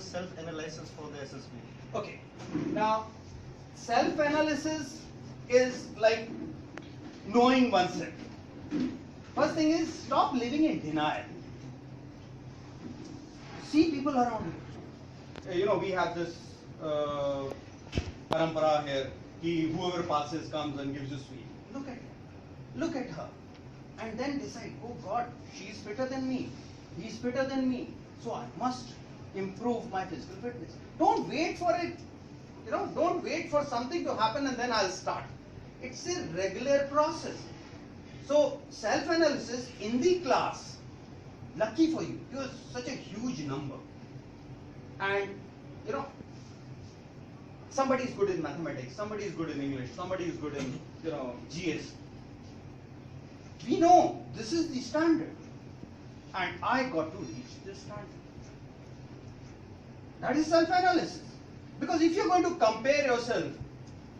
is self-analysis for the SSB? Okay. Now, self-analysis is like knowing oneself. First thing is stop living in denial. See people around you. You know, we have this parampara here. Whoever passes comes and gives you sweet. Look at it. Look at her. And then decide, oh God, she is fitter than me. He is fitter than me. So I must improve my physical fitness. Don't wait for it. You know, don't wait for something to happen and then I'll start. It's a regular process. So self-analysis in the class, lucky for you, you're such a huge number. And you know, somebody is good in mathematics, somebody is good in English, somebody is good in, you know, GS. We know this is the standard. And I got to reach this standard. That is self-analysis. Because if you're going to compare yourself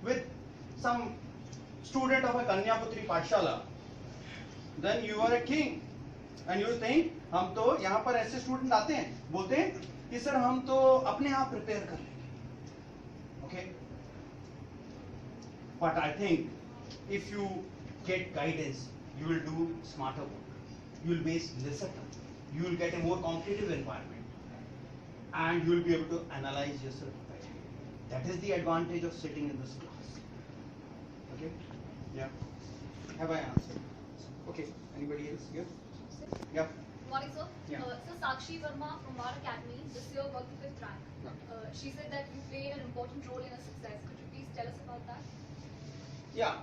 with some student of a Kanyaputri Pathshala, then you are a king. And you think, हम तो यहाँ पर ऐसे student आते हैं, बोलते हैं कि सर हम तो अपने आप प्रिपेयर कर लेंगे. Okay? But I think if you get guidance, you will do smarter work. You will waste lesser time. You will get a more competitive environment. And you will be able to analyze yourself better. That is the advantage of sitting in this class. Okay? Yeah. Have I answered? Okay. Anybody else? Yeah. Yeah. Morning, sir. Yeah. So Sakshi Verma from our academy this year got the 5th rank. Yeah. She said that you played an important role in her success. Could you please tell us about that? Yeah.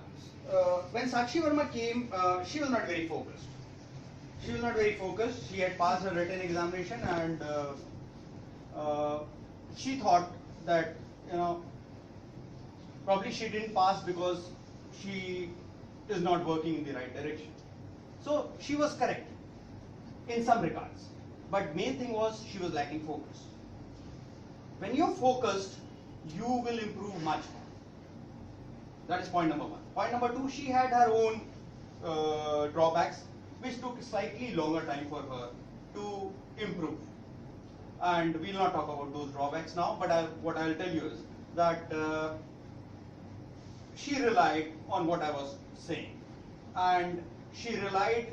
When Sakshi Verma came, she was not very focused. She was not very focused. She had passed her written examination and she thought that, you know, probably she didn't pass because she is not working in the right direction. So she was correct in some regards. But main thing was she was lacking focus. When you're focused, you will improve much more. That is point number one. Point number two, she had her own drawbacks, which took slightly longer time for her to improve. And we'll not talk about those drawbacks now, but what I'll tell you is that she relied on what I was saying. And she relied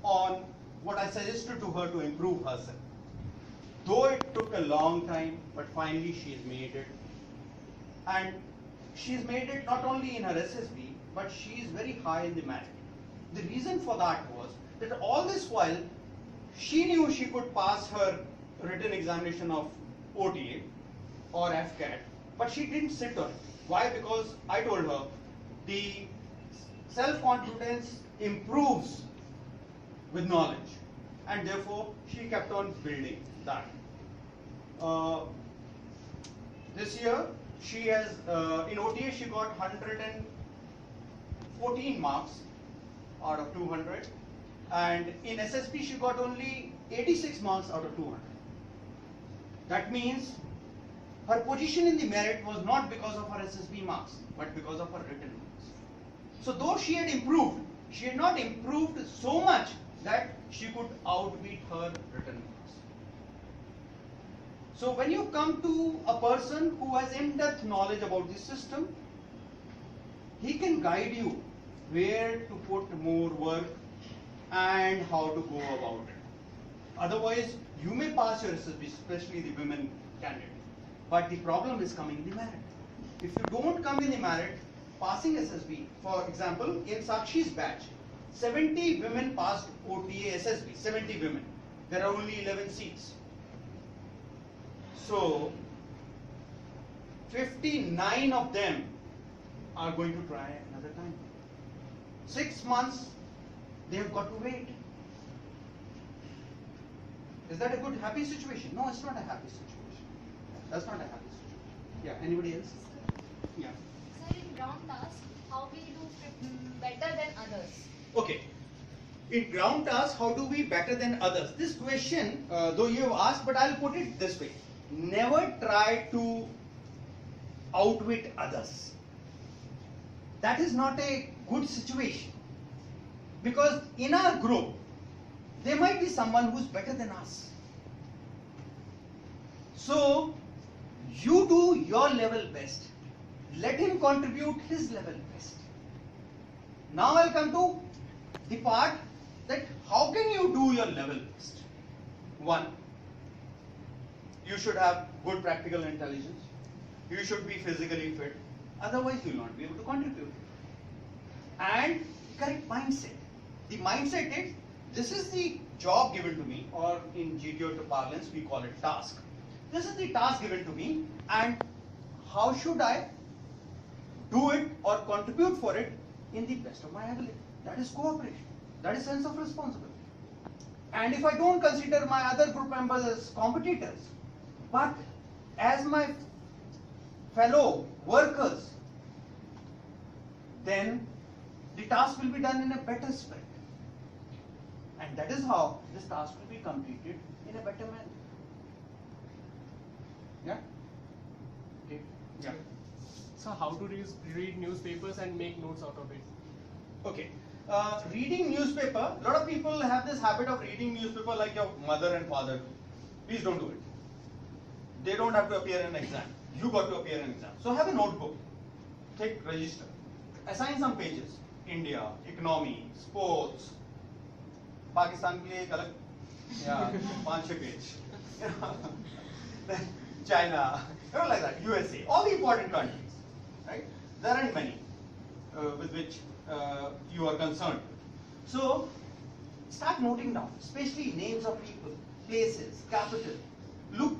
on what I suggested to her to improve herself. Though it took a long time, but finally she's made it. And she's made it not only in her SSB, but she is very high in the merit. The reason for that was that all this while, she knew she could pass her written examination of OTA or FCAT, but she didn't sit on it. Why? Because I told her the self-confidence improves with knowledge, and therefore she kept on building that. This year, she has, in OTA she got 114 marks out of 200, and in SSB she got only 86 marks out of 200. That means her position in the merit was not because of her SSB marks, but because of her written marks. So though she had improved, she had not improved so much that she could outbeat her written marks. So when you come to a person who has in-depth knowledge about the system, he can guide you where to put more work and how to go about it. Otherwise, you may pass your SSB, especially the women candidate. But the problem is coming in the merit. If you don't come in the merit, passing SSB, for example, in Sakshi's batch, 70 women passed OTA SSB, 70 women. There are only 11 seats. So, 59 of them are going to try another time. 6 months, they have got to wait. Is that a good, happy situation? No, it's not a happy situation. That's not a happy situation. Yeah, anybody else? Yeah. Sir, in ground task, how will you do better than others? Okay. In ground task, how do we better than others? This question, though you have asked, but I'll put it this way. Never try to outwit others. That is not a good situation. Because in our group, there might be someone who's better than us. So you do your level best. Let him contribute his level best. Now I'll come to the part that how can you do your level best? One, you should have good practical intelligence. You should be physically fit. Otherwise, you will not be able to contribute. And correct mindset. The mindset is, this is the job given to me, or in GTO parlance, we call it task. This is the task given to me, and how should I do it or contribute for it in the best of my ability? That is cooperation. That is sense of responsibility. And if I don't consider my other group members as competitors, but as my fellow workers, then the task will be done in a better spirit. And that is how this task will be completed in a better manner. Yeah? Okay. Yeah. So how to read newspapers and make notes out of it? Okay. Reading newspaper, a lot of people have this habit of reading newspaper like your mother and father do. Please don't do it. They don't have to appear in an exam. You got to appear in an exam. So have a notebook. Take register. Assign some pages. India, economy, sports. Pakistan के लिए एक अलग या 5-6 page. China, like that. USA, all the important countries, right? There aren't many with which you are concerned. So start noting down, especially names of people, places, capital. Look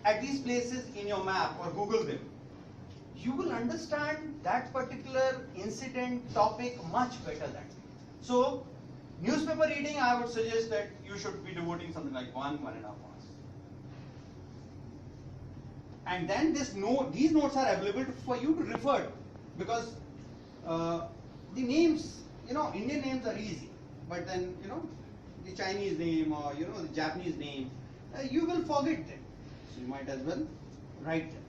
at these places in your map or Google them. You will understand that particular incident, topic much better that way. So newspaper reading, I would suggest that you should be devoting something like 1.5 hours. And then these notes are available for you to refer to, because the names, Indian names are easy, but then the Chinese name or the Japanese name, you will forget them. So you might as well write them.